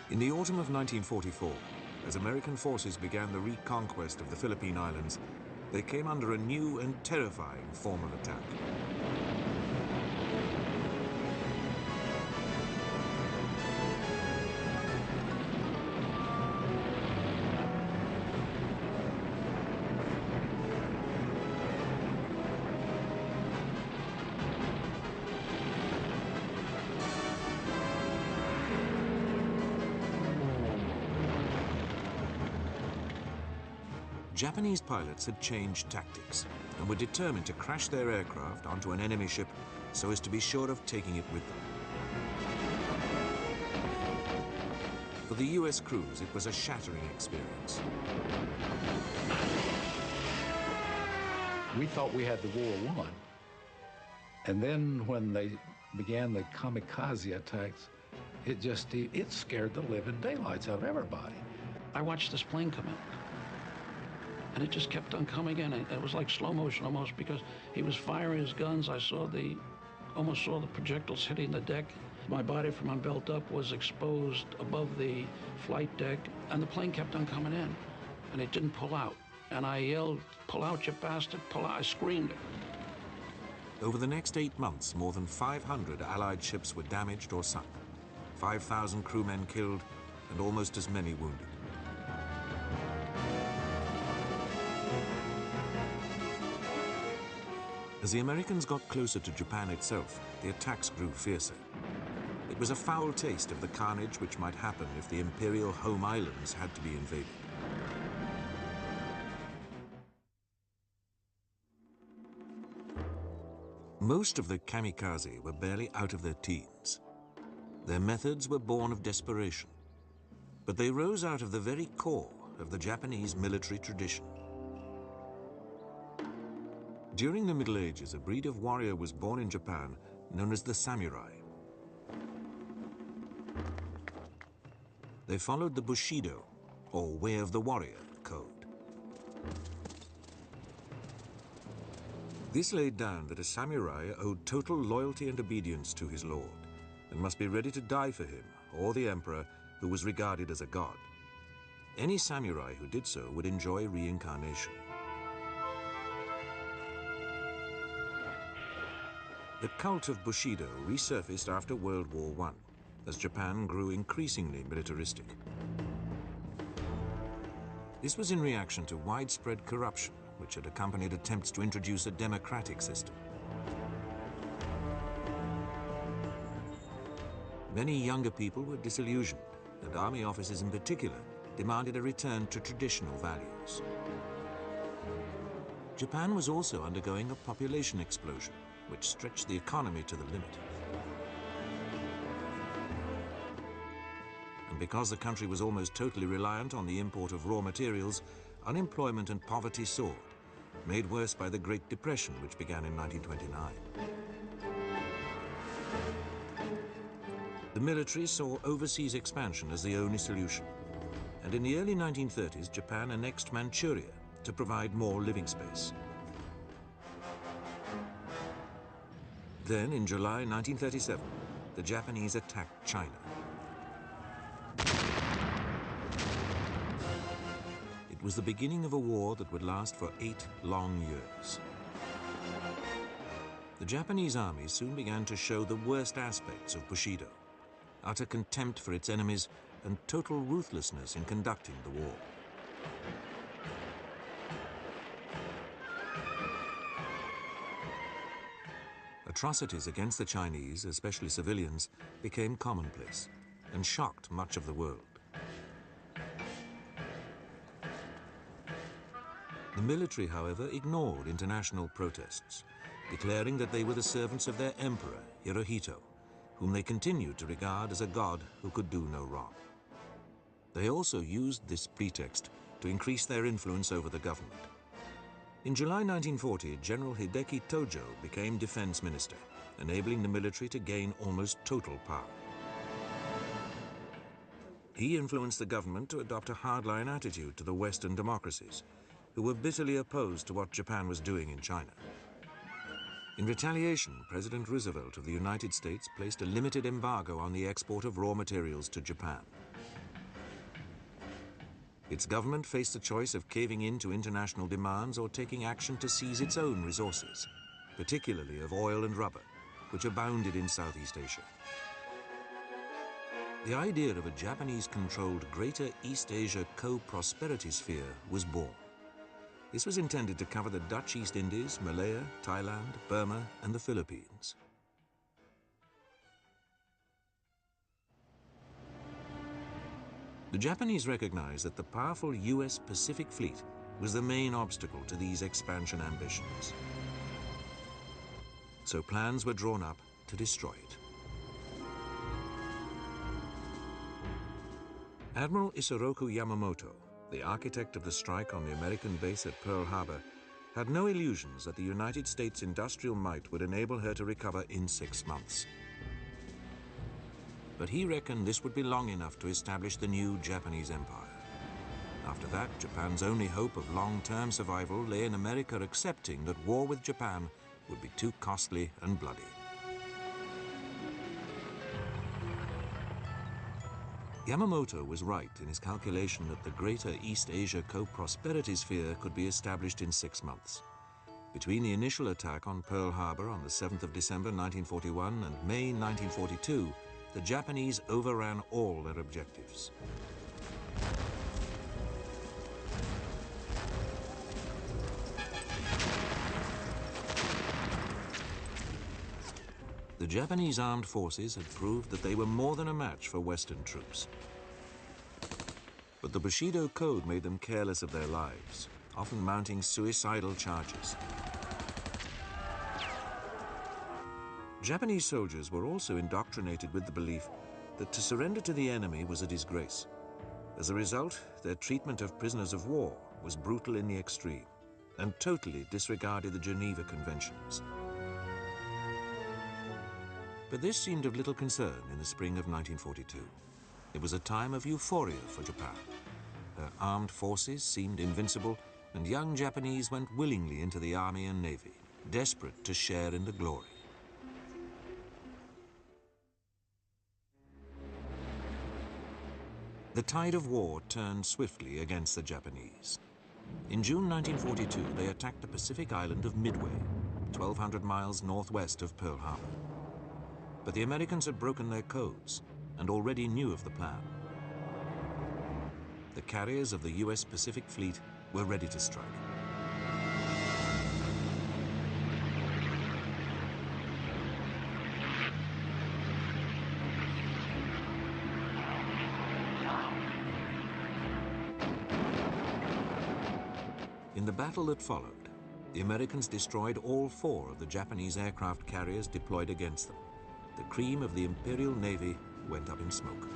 In the autumn of 1944, as American forces began the reconquest of the Philippine Islands, they came under a new and terrifying form of attack. Japanese pilots had changed tactics and were determined to crash their aircraft onto an enemy ship so as to be sure of taking it with them. For the US crews, it was a shattering experience. We thought we had the war won. And then when they began the kamikaze attacks, it scared the living daylights out of everybody. I watched this plane come in. And it just kept on coming in. It was like slow motion almost, because he was firing his guns. I almost saw the projectiles hitting the deck. My body from my belt up was exposed above the flight deck, and the plane kept on coming in, and it didn't pull out. And I yelled, "Pull out, you bastard, pull out." I screamed it. Over the next 8 months, more than 500 Allied ships were damaged or sunk, 5,000 crewmen killed, and almost as many wounded. As the Americans got closer to Japan itself, the attacks grew fiercer. It was a foul taste of the carnage which might happen if the imperial home islands had to be invaded. Most of the kamikaze were barely out of their teens. Their methods were born of desperation, but they rose out of the very core of the Japanese military tradition. During the Middle Ages, a breed of warrior was born in Japan known as the samurai. They followed the Bushido, or Way of the Warrior, code. This laid down that a samurai owed total loyalty and obedience to his lord, and must be ready to die for him, or the emperor, who was regarded as a god. Any samurai who did so would enjoy reincarnation. The cult of Bushido resurfaced after World War I, as Japan grew increasingly militaristic. This was in reaction to widespread corruption, which had accompanied attempts to introduce a democratic system. Many younger people were disillusioned, and army officers in particular demanded a return to traditional values. Japan was also undergoing a population explosion, which stretched the economy to the limit. And because the country was almost totally reliant on the import of raw materials, unemployment and poverty soared, made worse by the Great Depression, which began in 1929. The military saw overseas expansion as the only solution, and in the early 1930s, Japan annexed Manchuria to provide more living space. Then, in July 1937, the Japanese attacked China. It was the beginning of a war that would last for 8 long years. The Japanese army soon began to show the worst aspects of Bushido: utter contempt for its enemies and total ruthlessness in conducting the war. Atrocities against the Chinese, especially civilians, became commonplace and shocked much of the world. The military, however, ignored international protests, declaring that they were the servants of their emperor, Hirohito, whom they continued to regard as a god who could do no wrong. They also used this pretext to increase their influence over the government. In July 1940, General Hideki Tojo became defense minister, enabling the military to gain almost total power. He influenced the government to adopt a hardline attitude to the Western democracies who were bitterly opposed to what Japan was doing in China. In retaliation, President Roosevelt of the United States placed a limited embargo on the export of raw materials to Japan. Its government faced the choice of caving in to international demands or taking action to seize its own resources, particularly of oil and rubber, which abounded in Southeast Asia. The idea of a Japanese-controlled Greater East Asia co-prosperity sphere was born. This was intended to cover the Dutch East Indies, Malaya, Thailand, Burma, and the Philippines. The Japanese recognized that the powerful US Pacific Fleet was the main obstacle to these expansion ambitions. So plans were drawn up to destroy it. Admiral Isoroku Yamamoto, the architect of the strike on the American base at Pearl Harbor, had no illusions that the United States industrial might would enable her to recover in 6 months. But he reckoned this would be long enough to establish the new Japanese empire. After that, Japan's only hope of long-term survival lay in America accepting that war with Japan would be too costly and bloody. Yamamoto was right in his calculation that the Greater East Asia co-prosperity sphere could be established in 6 months. Between the initial attack on Pearl Harbor on the 7th of December 1941 and May 1942, the Japanese overran all their objectives. The Japanese armed forces had proved that they were more than a match for Western troops. But the Bushido Code made them careless of their lives, often mounting suicidal charges. Japanese soldiers were also indoctrinated with the belief that to surrender to the enemy was a disgrace. As a result, their treatment of prisoners of war was brutal in the extreme and totally disregarded the Geneva Conventions. But this seemed of little concern in the spring of 1942. It was a time of euphoria for Japan. Her armed forces seemed invincible, and young Japanese went willingly into the army and navy, desperate to share in the glory. The tide of war turned swiftly against the Japanese. In June 1942, they attacked the Pacific island of Midway, 1,200 miles northwest of Pearl Harbor. But the Americans had broken their codes and already knew of the plan. The carriers of the US Pacific Fleet were ready to strike. In the battle that followed, the Americans destroyed all 4 of the Japanese aircraft carriers deployed against them. The cream of the Imperial Navy went up in smoke.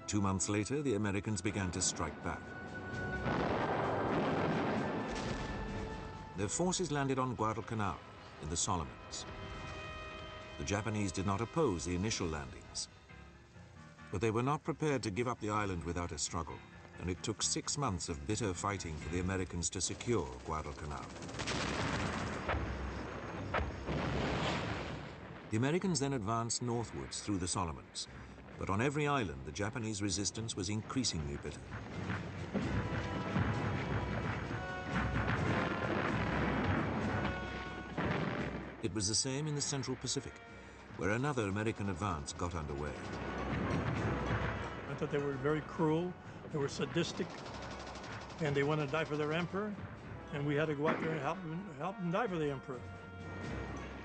Two months later, the Americans began to strike back. Their forces landed on Guadalcanal in the Solomons. The Japanese did not oppose the initial landings, but they were not prepared to give up the island without a struggle, and it took 6 months of bitter fighting for the Americans to secure Guadalcanal. The Americans then advanced northwards through the Solomons, but on every island the Japanese resistance was increasingly bitter. It was the same in the Central Pacific, where another American advance got underway. I thought they were very cruel, they were sadistic, and they wanted to die for their emperor, and we had to go out there and help them die for the emperor.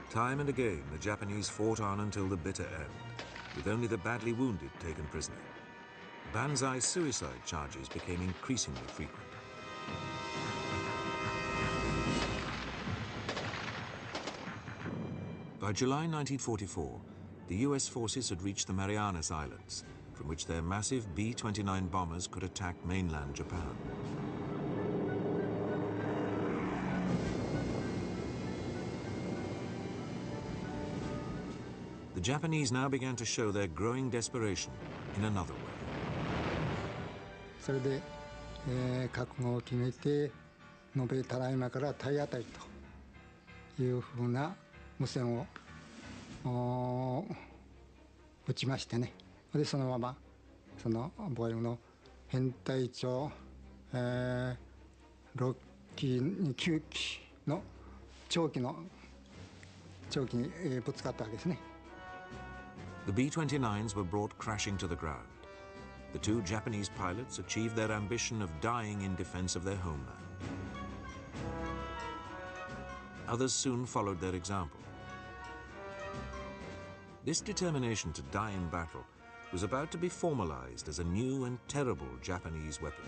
Time and again, the Japanese fought on until the bitter end, with only the badly wounded taken prisoner. Banzai suicide charges became increasingly frequent. By July 1944, the US forces had reached the Marianas Islands, from which their massive B-29 bombers could attack mainland Japan. The Japanese now began to show their growing desperation in another way. それで、覚悟を決めて延べただいまから体当たりというふうな無線を打ちましてね。でそのままそのボーイングの編隊長、6機9機の長機に、ぶつかったわけですね。The B-29s were brought crashing to the ground. The two Japanese pilots achieved their ambition of dying in defense of their homeland. Others soon followed their example. This determination to die in battle was about to be formalized as a new and terrible Japanese weapon.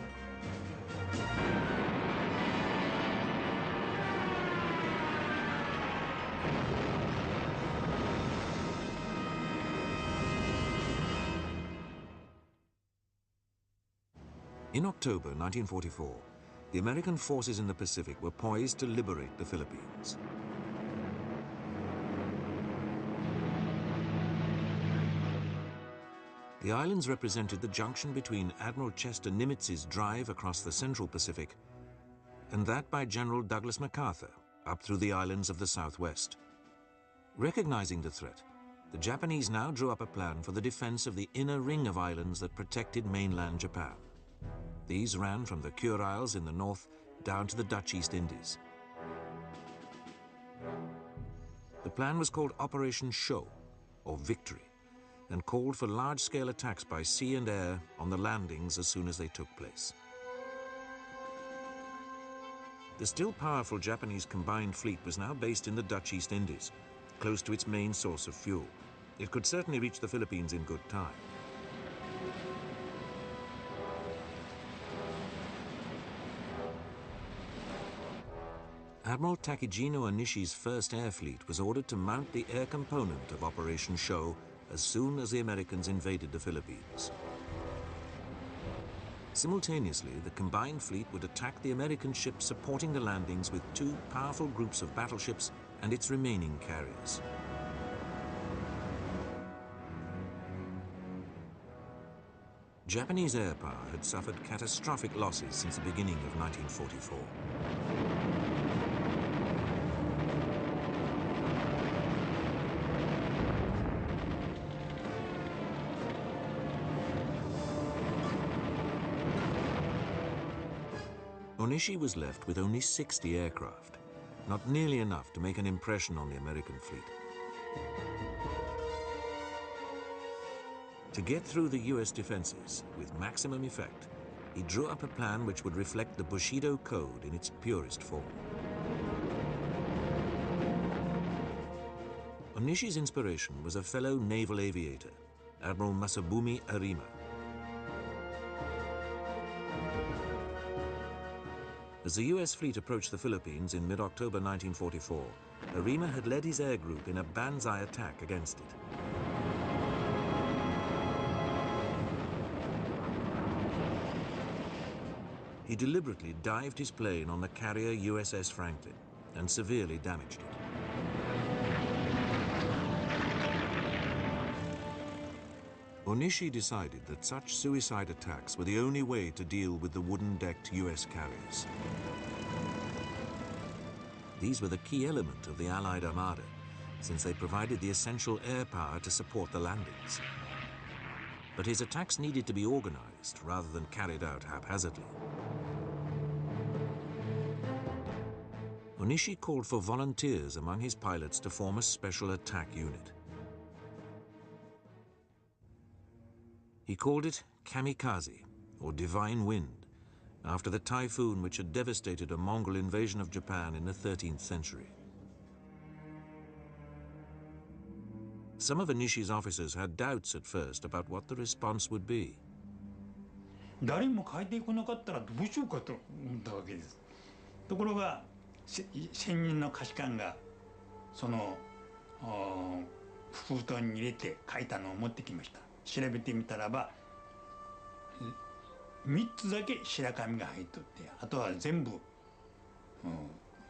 In October 1944, the American forces in the Pacific were poised to liberate the Philippines. The islands represented the junction between Admiral Chester Nimitz's drive across the Central Pacific and that by General Douglas MacArthur up through the islands of the Southwest. Recognizing the threat, the Japanese now drew up a plan for the defense of the inner ring of islands that protected mainland Japan. These ran from the Kuriles in the north down to the Dutch East Indies. The plan was called Operation Show, or Victory, and called for large-scale attacks by sea and air on the landings as soon as they took place. The still powerful Japanese combined fleet was now based in the Dutch East Indies, close to its main source of fuel. It could certainly reach the Philippines in good time. Admiral Takejino Onishi's first air fleet was ordered to mount the air component of Operation Show as soon as the Americans invaded the Philippines. Simultaneously, the combined fleet would attack the American ships supporting the landings with two powerful groups of battleships and its remaining carriers. Japanese air power had suffered catastrophic losses since the beginning of 1944. Onishi was left with only 60 aircraft, not nearly enough to make an impression on the American fleet. To get through the US defenses with maximum effect, he drew up a plan which would reflect the Bushido Code in its purest form. Onishi's inspiration was a fellow naval aviator, Admiral Masabumi Arima. As the US fleet approached the Philippines in mid-October 1944, Arima had led his air group in a banzai attack against it. He deliberately dived his plane on the carrier USS Franklin and severely damaged it. Onishi decided that such suicide attacks were the only way to deal with the wooden-decked US carriers. These were the key element of the Allied Armada, since they provided the essential air power to support the landings. But his attacks needed to be organized rather than carried out haphazardly. Onishi called for volunteers among his pilots to form a special attack unit. He called it Kamikaze, or Divine Wind, after the typhoon which had devastated a Mongol invasion of Japan in the 13th century. Some of Onishi's officers had doubts at first about what the response would be. 誰も書いてこなかったらどうしようかと思ったわけです。ところが専任の下士官がその封筒に入れて書いたのを持ってきました。調べてみたらば3つだけ白紙が入っとって、あとは全部、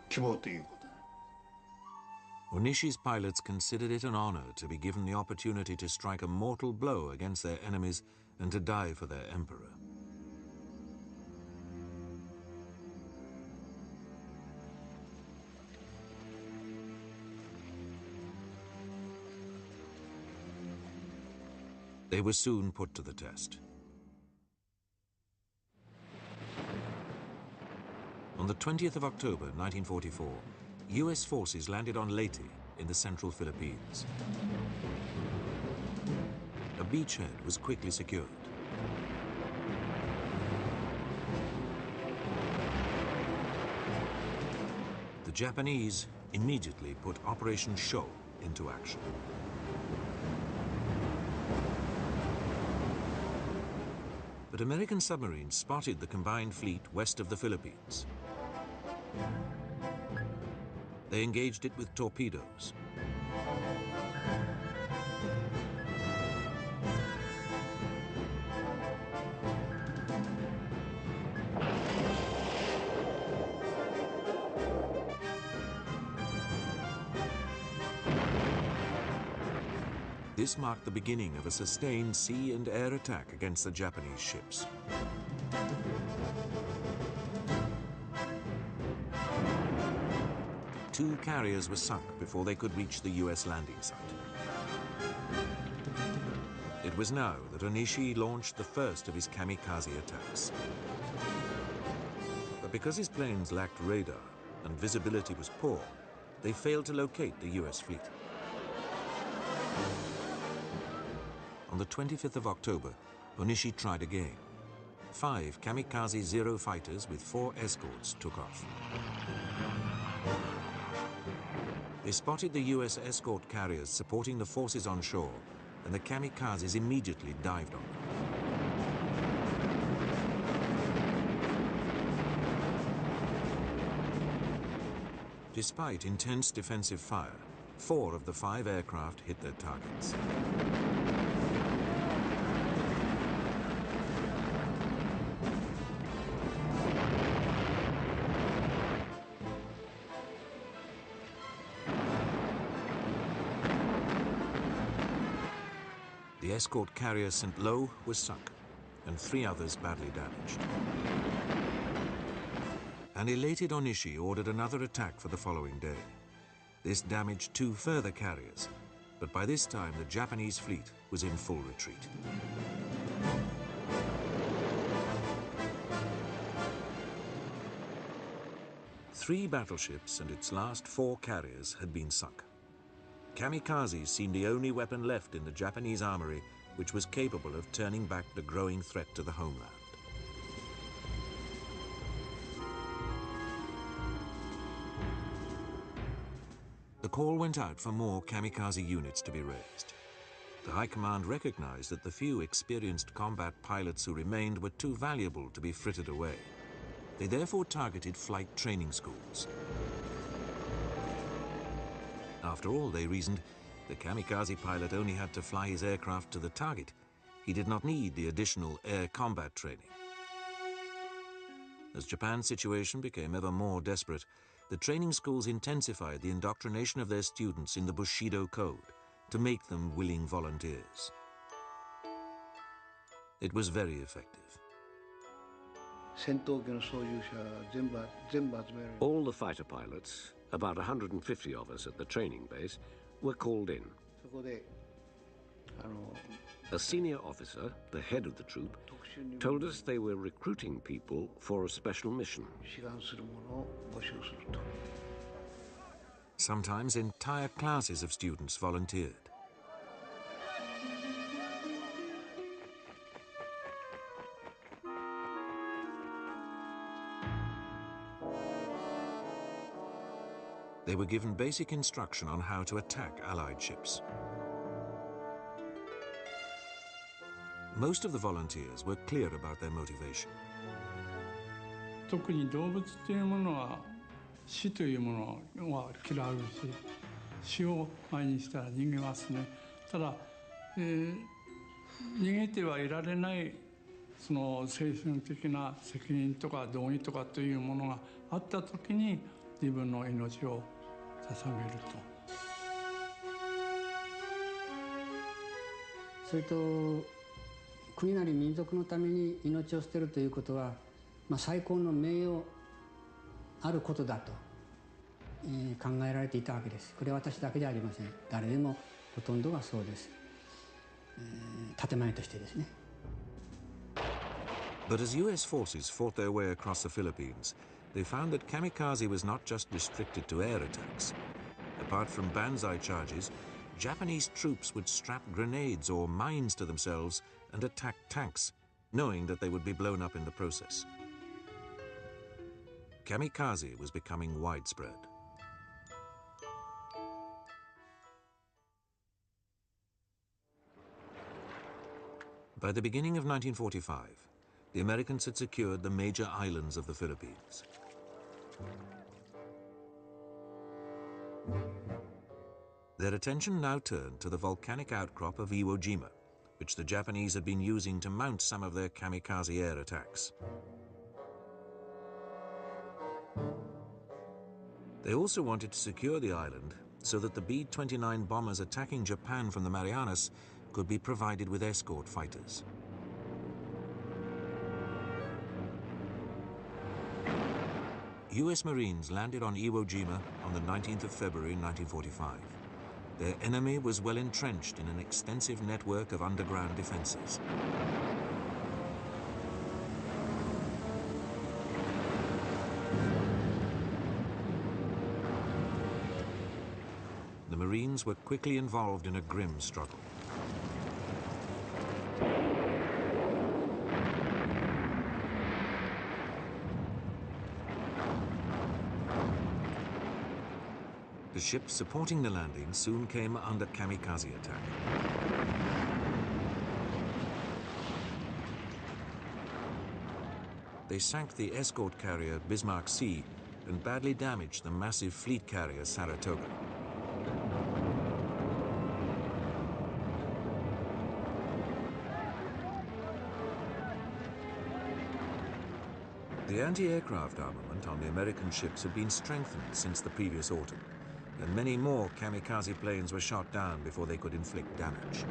希望ということ。Onishi's pilots considered it an honor to be given the opportunity to strike a mortal blow against their enemies and to die for their emperor. They were soon put to the test. On the 20th of October 1944, US forces landed on Leyte in the central Philippines. A beachhead was quickly secured. The Japanese immediately put Operation Shoal into action. But American submarines spotted the combined fleet west of the Philippines. They engaged it with torpedoes. This marked the beginning of a sustained sea and air attack against the Japanese ships. Two carriers were sunk before they could reach the US landing site. It was now that Onishi launched the first of his kamikaze attacks. But because his planes lacked radar and visibility was poor, they failed to locate the US fleet. On the 25th of October, Onishi tried again. 5 Kamikaze Zero fighters with 4 escorts took off. They spotted the US escort carriers supporting the forces on shore, and the Kamikazes immediately dived on them. Despite intense defensive fire, 4 of the 5 aircraft hit their targets. The escort carrier St. Lo was sunk, and 3 others badly damaged. An elated Onishi ordered another attack for the following day. This damaged 2 further carriers, but by this time the Japanese fleet was in full retreat. Three battleships and its last 4 carriers had been sunk. Kamikazes seemed the only weapon left in the Japanese armory which was capable of turning back the growing threat to the homeland. The call went out for more kamikaze units to be raised. The High Command recognized that the few experienced combat pilots who remained were too valuable to be frittered away. They therefore targeted flight training schools. After all, they reasoned, the kamikaze pilot only had to fly his aircraft to the target. He did not need the additional air combat training. As Japan's situation became ever more desperate, the training schools intensified the indoctrination of their students in the Bushido Code to make them willing volunteers. It was very effective. All the fighter pilots, about 150 of us at the training base, were called in. A senior officer, the head of the troop, told us they were recruiting people for a special mission. Sometimes entire classes of students volunteered. They were given basic instruction on how to attack Allied ships. Most of the volunteers were clear about their motivation. 特に動物というものは死というものは嫌うし、死を前にしたら逃げますね。ただ、逃げてはいられないその精神的な責任とか道義とかというものがあったときに自分の命を捧げると。それと国なり民族のために命を捨てるということは、最高の名誉あることだと、考えられていたわけです。これは私だけではありません。誰でもほとんどがそうです。建前としてですね。 But as US forces fought their way across the Philippines, they found that Kamikaze was not just restricted to air attacks. Apart from banzai charges, Japanese troops would strap grenades or mines to themselves and attack tanks, knowing that they would be blown up in the process. Kamikaze was becoming widespread. By the beginning of 1945, the Americans had secured the major islands of the Philippines. Their attention now turned to the volcanic outcrop of Iwo Jima, which the Japanese had been using to mount some of their kamikaze air attacks. They also wanted to secure the island so that the B-29 bombers attacking Japan from the Marianas could be provided with escort fighters. US Marines landed on Iwo Jima on the 19th of February 1945. Their enemy was well entrenched in an extensive network of underground defenses. The Marines were quickly involved in a grim struggle. The ships supporting the landing soon came under kamikaze attack. They sank the escort carrier Bismarck Sea and badly damaged the massive fleet carrier Saratoga. The anti-aircraft armament on the American ships had been strengthened since the previous autumn, and many more kamikaze planes were shot down before they could inflict damage.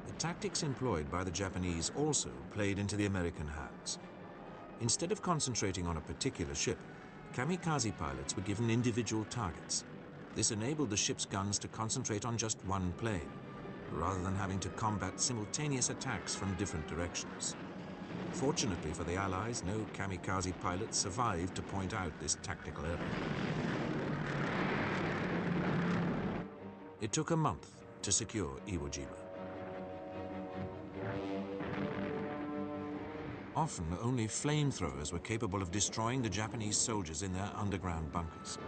The tactics employed by the Japanese also played into the American hands. Instead of concentrating on a particular ship, kamikaze pilots were given individual targets. This enabled the ship's guns to concentrate on just one plane, rather than having to combat simultaneous attacks from different directions. Fortunately for the Allies, no kamikaze pilots survived to point out this tactical error. It took a month to secure Iwo Jima. Often, only flamethrowers were capable of destroying the Japanese soldiers in their underground bunkers.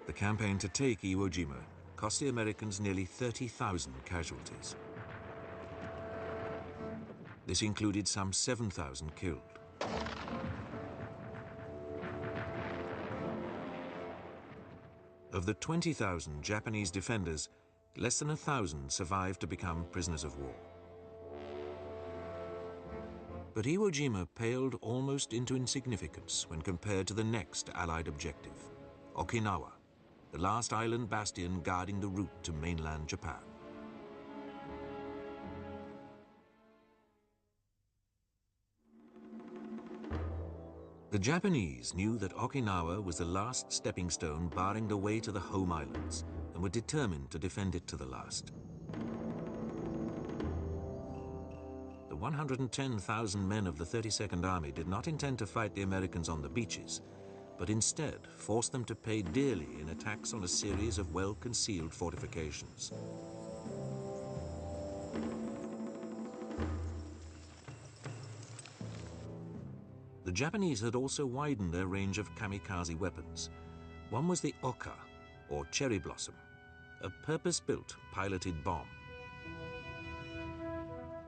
The campaign to take Iwo Jima cost the Americans nearly 30,000 casualties. This included some 7,000 killed. Of the 20,000 Japanese defenders, less than 1,000 survived to become prisoners of war. But Iwo Jima paled almost into insignificance when compared to the next Allied objective, Okinawa, the last island bastion guarding the route to mainland Japan. The Japanese knew that Okinawa was the last stepping stone barring the way to the home islands, and were determined to defend it to the last. The 110,000 men of the 32nd Army did not intend to fight the Americans on the beaches, but instead forced them to pay dearly in attacks on a series of well-concealed fortifications. The Japanese had also widened their range of kamikaze weapons. One was the Oka, or cherry blossom, a purpose-built piloted bomb.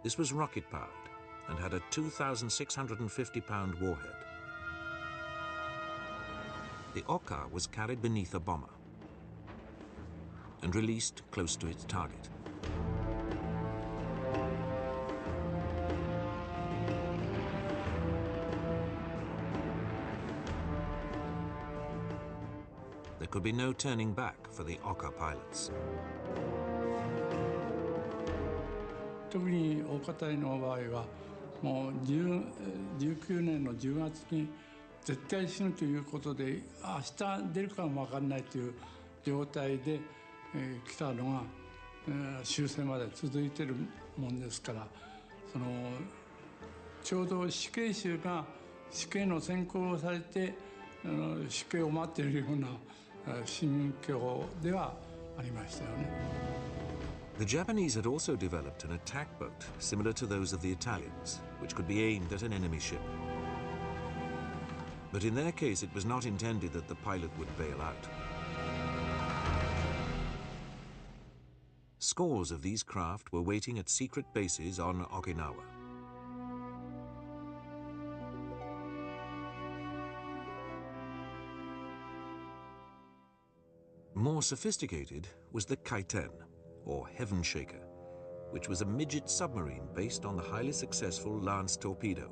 This was rocket-powered and had a 2,650-pound warhead. The Oka was carried beneath a bomber and released close to its target. There could be no turning back for the Oka pilots. 特に大方の場合はもう19年の10月に絶対死ぬということで明日出るかも分かんないという状態で、来たのが、終戦まで続いてるもんですから、ちょうど死刑囚が死刑の宣告をされて死刑を待っているような心境ではありましたよね。The Japanese had also developed an attack boat similar to those of the Italians, which could be aimed at an enemy ship. But in their case, it was not intended that the pilot would bail out. Scores of these craft were waiting at secret bases on Okinawa. More sophisticated was the Kaiten, or Heaven Shaker, which was a midget submarine based on the highly successful Lance torpedo,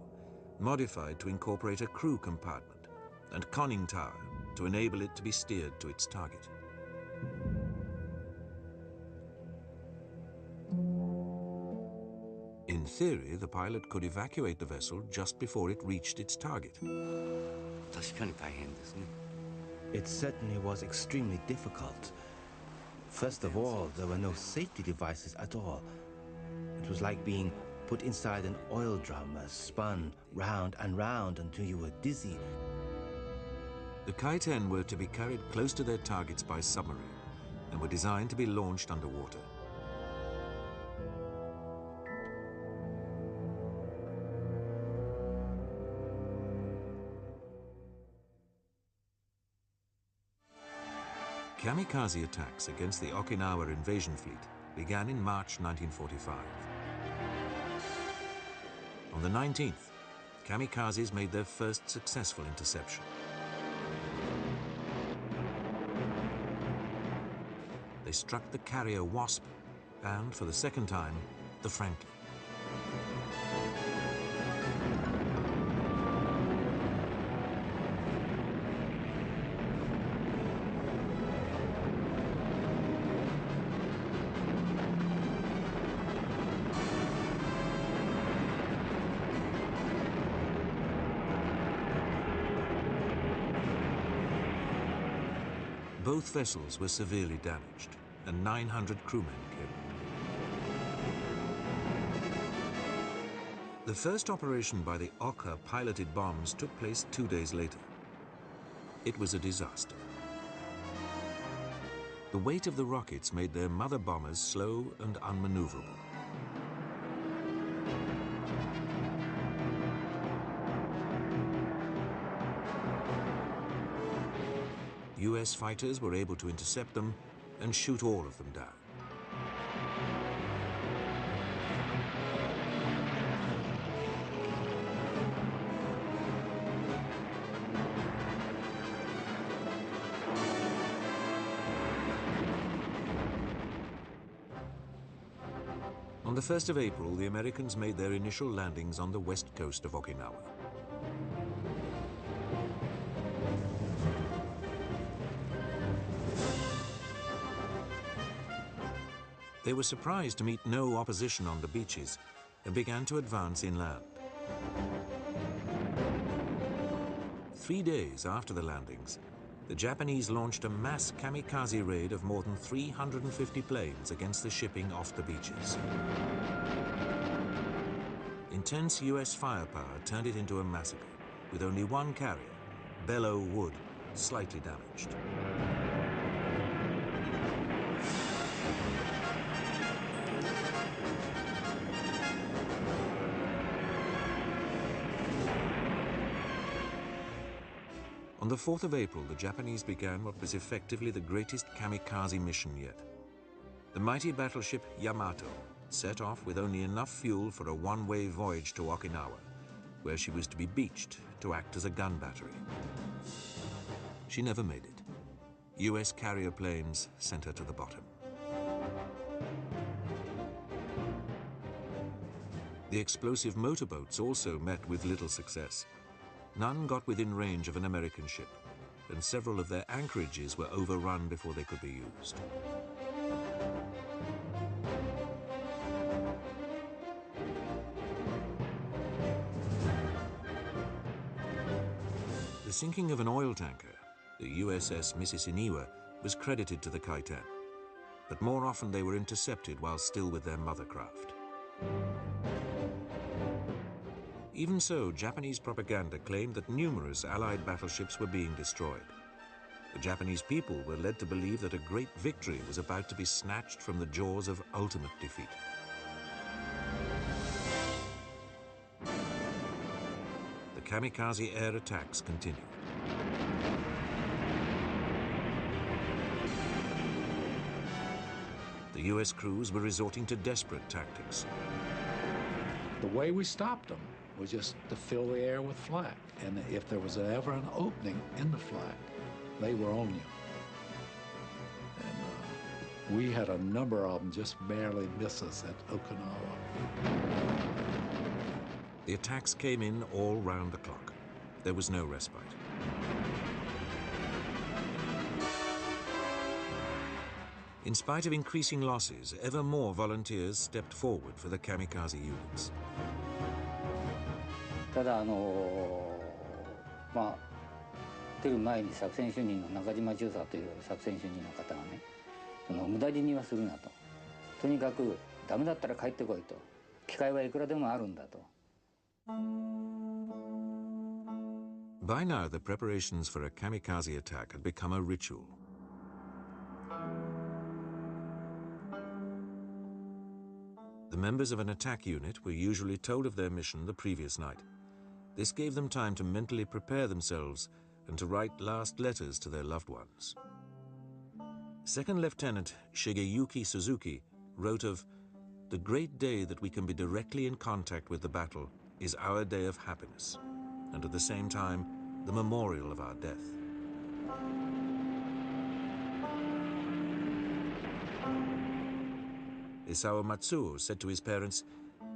modified to incorporate a crew compartment and conning tower to enable it to be steered to its target. In theory, the pilot could evacuate the vessel just before it reached its target. 確かに大変ですね。It certainly was extremely difficult. First of all, there were no safety devices at all. It was like being put inside an oil drum, spun round and round until you were dizzy. The Kaiten were to be carried close to their targets by submarine and were designed to be launched underwater. Kamikaze attacks against the Okinawa invasion fleet began in March 1945. On the 19th, Kamikazes made their first successful interception. They struck the carrier Wasp and, for the second time, the Franklin. Both vessels were severely damaged, and 900 crewmen killed. The first operation by the Oka piloted bombs took place 2 days later. It was a disaster. The weight of the rockets made their mother bombers slow and unmaneuverable. US fighters were able to intercept them and shoot all of them down. On the 1st of April, the Americans made their initial landings on the west coast of Okinawa. They were surprised to meet no opposition on the beaches and began to advance inland. 3 days after the landings, the Japanese launched a mass kamikaze raid of more than 350 planes against the shipping off the beaches. Intense US firepower turned it into a massacre, with only one carrier, Bellow Wood, slightly damaged. On the 4th of April, the Japanese began what was effectively the greatest kamikaze mission yet. The mighty battleship Yamato set off with only enough fuel for a one-way voyage to Okinawa, where she was to be beached to act as a gun battery. She never made it. US carrier planes sent her to the bottom. The explosive motorboats also met with little success. None got within range of an American ship, and several of their anchorages were overrun before they could be used. The sinking of an oil tanker, the USS Mississiniwa, was credited to the Kaitan, but more often they were intercepted while still with their mother craft. Even so, Japanese propaganda claimed that numerous Allied battleships were being destroyed. The Japanese people were led to believe that a great victory was about to be snatched from the jaws of ultimate defeat. The kamikaze air attacks continued. The US crews were resorting to desperate tactics. The way we stopped them was just to fill the air with flak. And if there was ever an opening in the flak, they were on you. And we had a number of them just barely miss us at Okinawa. The attacks came in all round the clock. There was no respite. In spite of increasing losses, ever more volunteers stepped forward for the kamikaze units. ただ出る前に作戦主任の中島中佐という作戦主任の方がね、無駄死にはするなと。とにかくダメだったら帰ってこいと。機会はいくらでもあるんだと。By now, the preparations for a kamikaze attack had become a ritual. The members of an attack unit were usually told of their mission the previous night. This gave them time to mentally prepare themselves and to write last letters to their loved ones. Second Lieutenant Shigeyuki Suzuki wrote of, "The great day that we can be directly in contact with the battle is our day of happiness, and at the same time, the memorial of our death." Isao Matsuo said to his parents,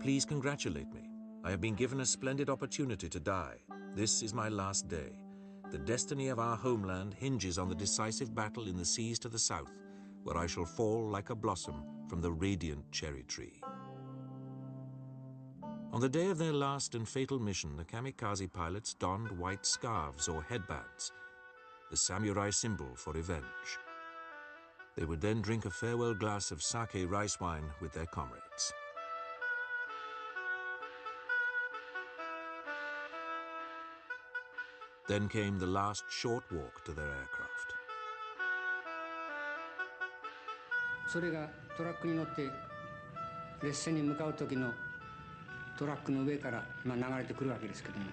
"Please congratulate me. I have been given a splendid opportunity to die. This is my last day. The destiny of our homeland hinges on the decisive battle in the seas to the south, where I shall fall like a blossom from the radiant cherry tree." On the day of their last and fatal mission, the kamikaze pilots donned white scarves or headbands, the samurai symbol for revenge. They would then drink a farewell glass of sake rice wine with their comrades. Then came the last short walk to their aircraft. それがトラックに乗って列車に向かう時のトラックの上から流れてくるわけですけども、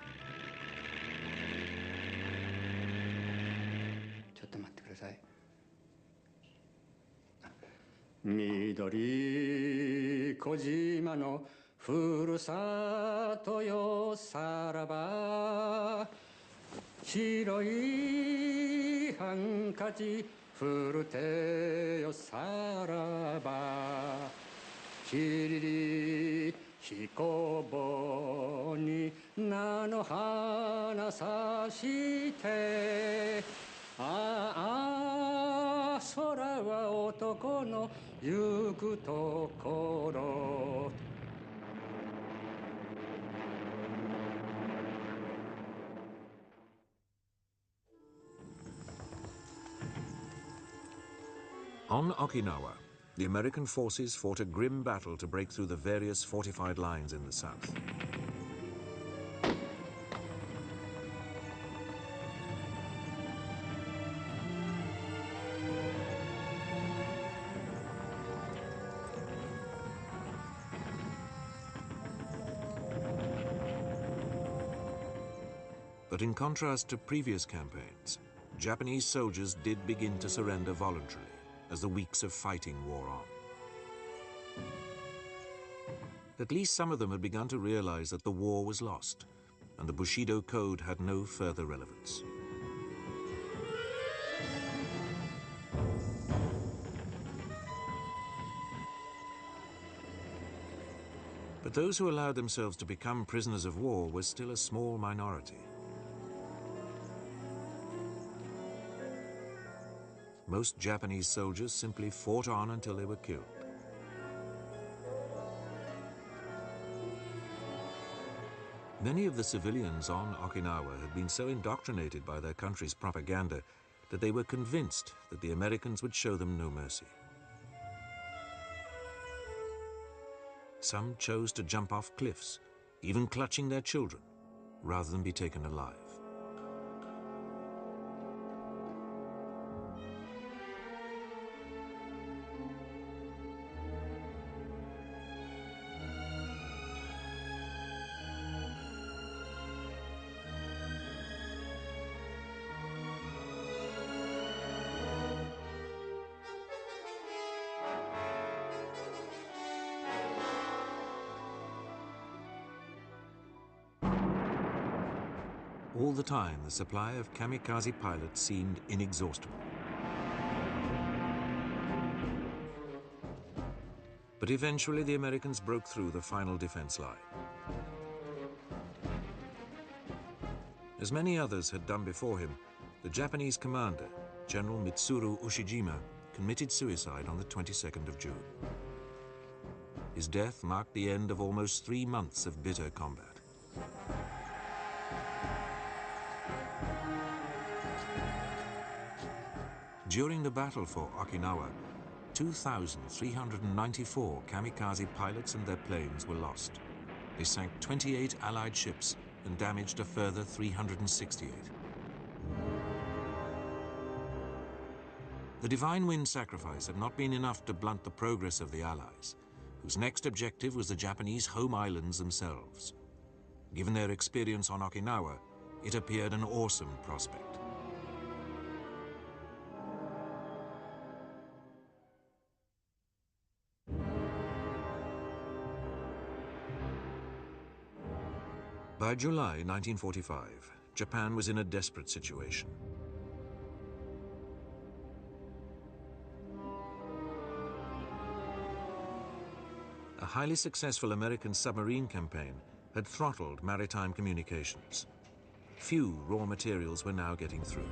ちょっと待ってください。緑小島のふるさとよさらば、白いハンカチ振るてよさらば、きりり彦棒に菜の花さして、ああ空は男の行くところ。On Okinawa, the American forces fought a grim battle to break through the various fortified lines in the south. But in contrast to previous campaigns, Japanese soldiers did begin to surrender voluntarily as the weeks of fighting wore on. At least some of them had begun to realize that the war was lost, and the Bushido Code had no further relevance. But those who allowed themselves to become prisoners of war were still a small minority. Most Japanese soldiers simply fought on until they were killed. Many of the civilians on Okinawa had been so indoctrinated by their country's propaganda that they were convinced that the Americans would show them no mercy. Some chose to jump off cliffs, even clutching their children, rather than be taken alive. All the time, the supply of kamikaze pilots seemed inexhaustible. But eventually, the Americans broke through the final defense line. As many others had done before him, the Japanese commander, General Mitsuru Ushijima, committed suicide on the 22nd of June. His death marked the end of almost 3 months of bitter combat. During the battle for Okinawa, 2,394 kamikaze pilots and their planes were lost. They sank 28 Allied ships and damaged a further 368. The Divine Wind sacrifice had not been enough to blunt the progress of the Allies, whose next objective was the Japanese home islands themselves. Given their experience on Okinawa, it appeared an awesome prospect. By July 1945, Japan was in a desperate situation. A highly successful American submarine campaign had throttled maritime communications. Few raw materials were now getting through.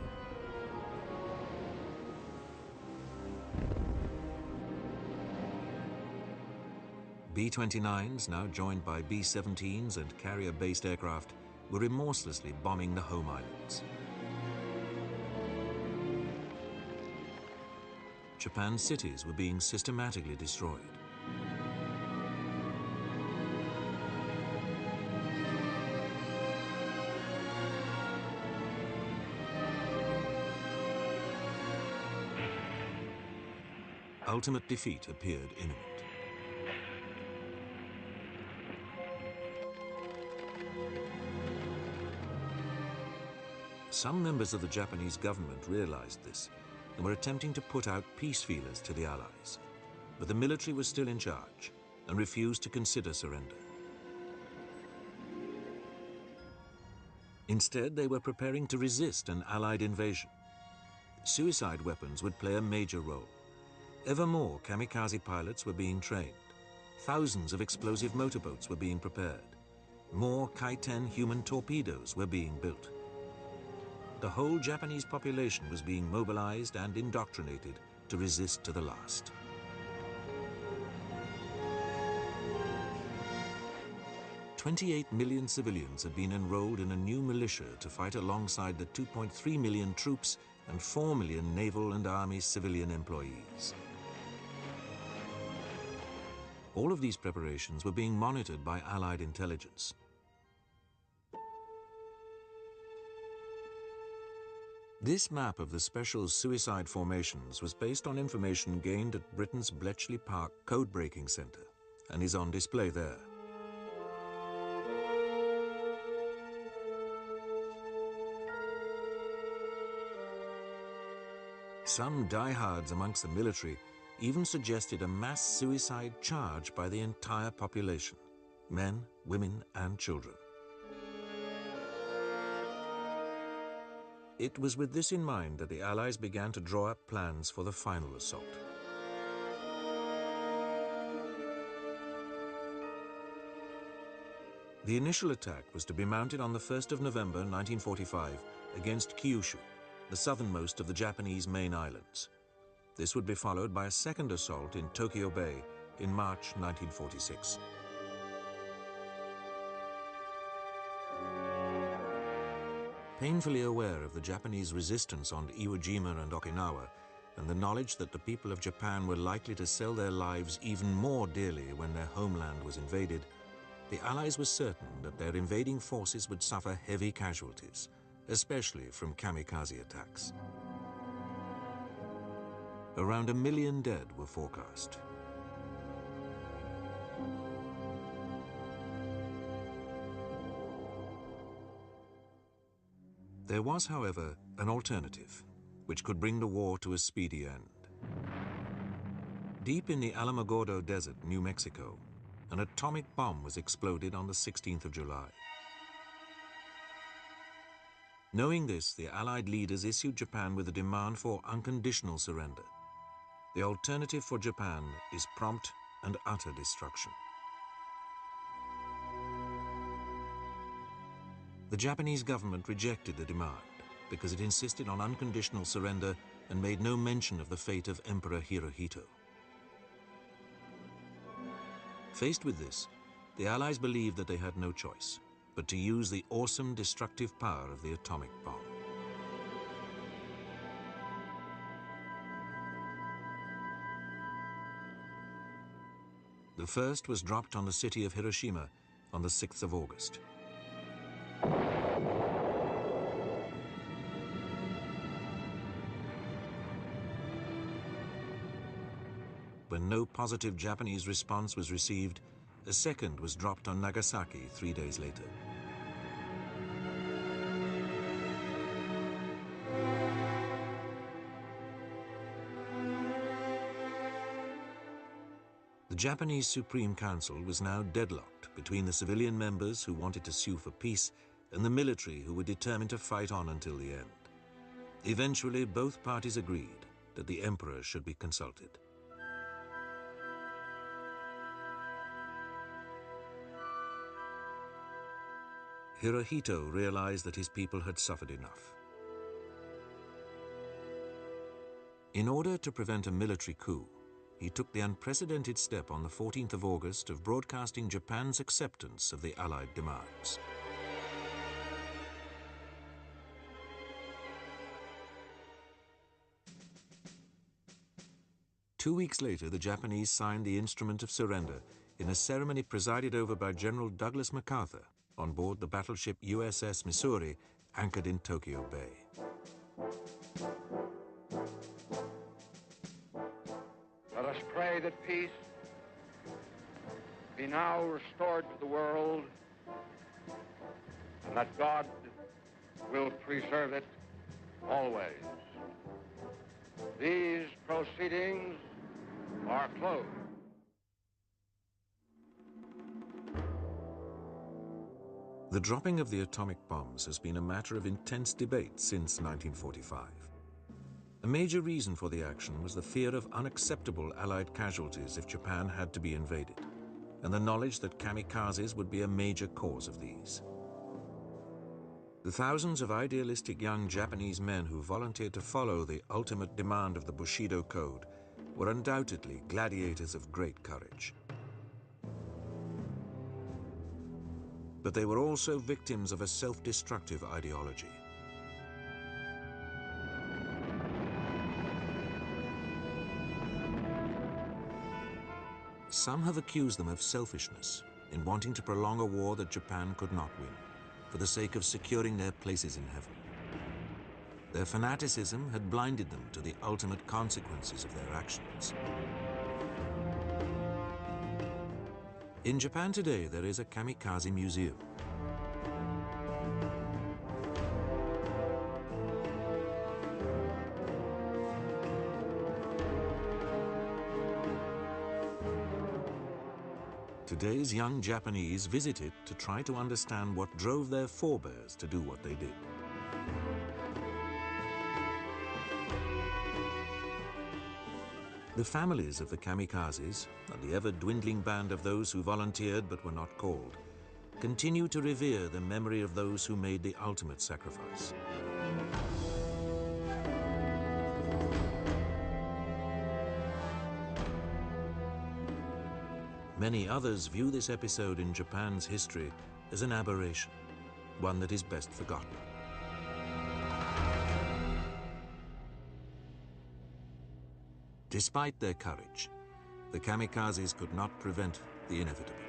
B-29s, now joined by B-17s and carrier-based aircraft, were remorselessly bombing the home islands. Japan's cities were being systematically destroyed. Ultimate defeat appeared imminent. Some members of the Japanese government realized this and were attempting to put out peace feelers to the Allies. But the military was still in charge and refused to consider surrender. Instead, they were preparing to resist an Allied invasion. Suicide weapons would play a major role. Ever more kamikaze pilots were being trained. Thousands of explosive motorboats were being prepared. More Kai-10 human torpedoes were being built. The whole Japanese population was being mobilized and indoctrinated to resist to the last. "28 million civilians had been enrolled in a new militia to fight alongside the 2.3 million troops and 4 million naval and army civilian employees. All of these preparations were being monitored by Allied intelligence. This map of the special suicide formations was based on information gained at Britain's Bletchley Park Code-Breaking Center and is on display there. Some diehards amongst the military even suggested a mass suicide charge by the entire population, men, women, and children. It was with this in mind that the Allies began to draw up plans for the final assault. The initial attack was to be mounted on the 1st of November 1945 against Kyushu, the southernmost of the Japanese main islands. This would be followed by a second assault in Tokyo Bay in March 1946. Painfully aware of the Japanese resistance on Iwo Jima and Okinawa, and the knowledge that the people of Japan were likely to sell their lives even more dearly when their homeland was invaded, the Allies were certain that their invading forces would suffer heavy casualties, especially from kamikaze attacks. Around 1 million dead were forecast. There was, however, an alternative, which could bring the war to a speedy end. Deep in the Alamogordo Desert, New Mexico, an atomic bomb was exploded on the 16th of July. Knowing this, the Allied leaders issued Japan with a demand for unconditional surrender. The alternative for Japan is prompt and utter destruction. The Japanese government rejected the demand because it insisted on unconditional surrender and made no mention of the fate of Emperor Hirohito. Faced with this, the Allies believed that they had no choice but to use the awesome destructive power of the atomic bomb. The first was dropped on the city of Hiroshima on the 6th of August. When no positive Japanese response was received, a second was dropped on Nagasaki 3 days later. The Japanese Supreme Council was now deadlocked between the civilian members who wanted to sue for peace and the military who were determined to fight on until the end. Eventually, both parties agreed that the emperor should be consulted. Hirohito realized that his people had suffered enough. In order to prevent a military coup, he took the unprecedented step on the 14th of August of broadcasting Japan's acceptance of the Allied demands. Two weeks later, the Japanese signed the instrument of surrender in a ceremony presided over by General Douglas MacArthur on board the battleship USS Missouri, anchored in Tokyo Bay. Let us pray that peace be now restored to the world, and that God will preserve it always. These proceedings are closed. The dropping of the atomic bombs has been a matter of intense debate since 1945. A major reason for the action was the fear of unacceptable Allied casualties if Japan had to be invaded, and the knowledge that kamikazes would be a major cause of these. The thousands of idealistic young Japanese men who volunteered to follow the ultimate demand of the Bushido Code were undoubtedly gladiators of great courage. But they were also victims of a self-destructive ideology. Some have accused them of selfishness in wanting to prolong a war that Japan could not win, for the sake of securing their places in heaven. Their fanaticism had blinded them to the ultimate consequences of their actions. In Japan today, there is a kamikaze museum. Today's young Japanese visit it to try to understand what drove their forebears to do what they did. The families of the kamikazes, and the ever-dwindling band of those who volunteered but were not called, continue to revere the memory of those who made the ultimate sacrifice. Many others view this episode in Japan's history as an aberration, one that is best forgotten. Despite their courage, the kamikazes could not prevent the inevitable.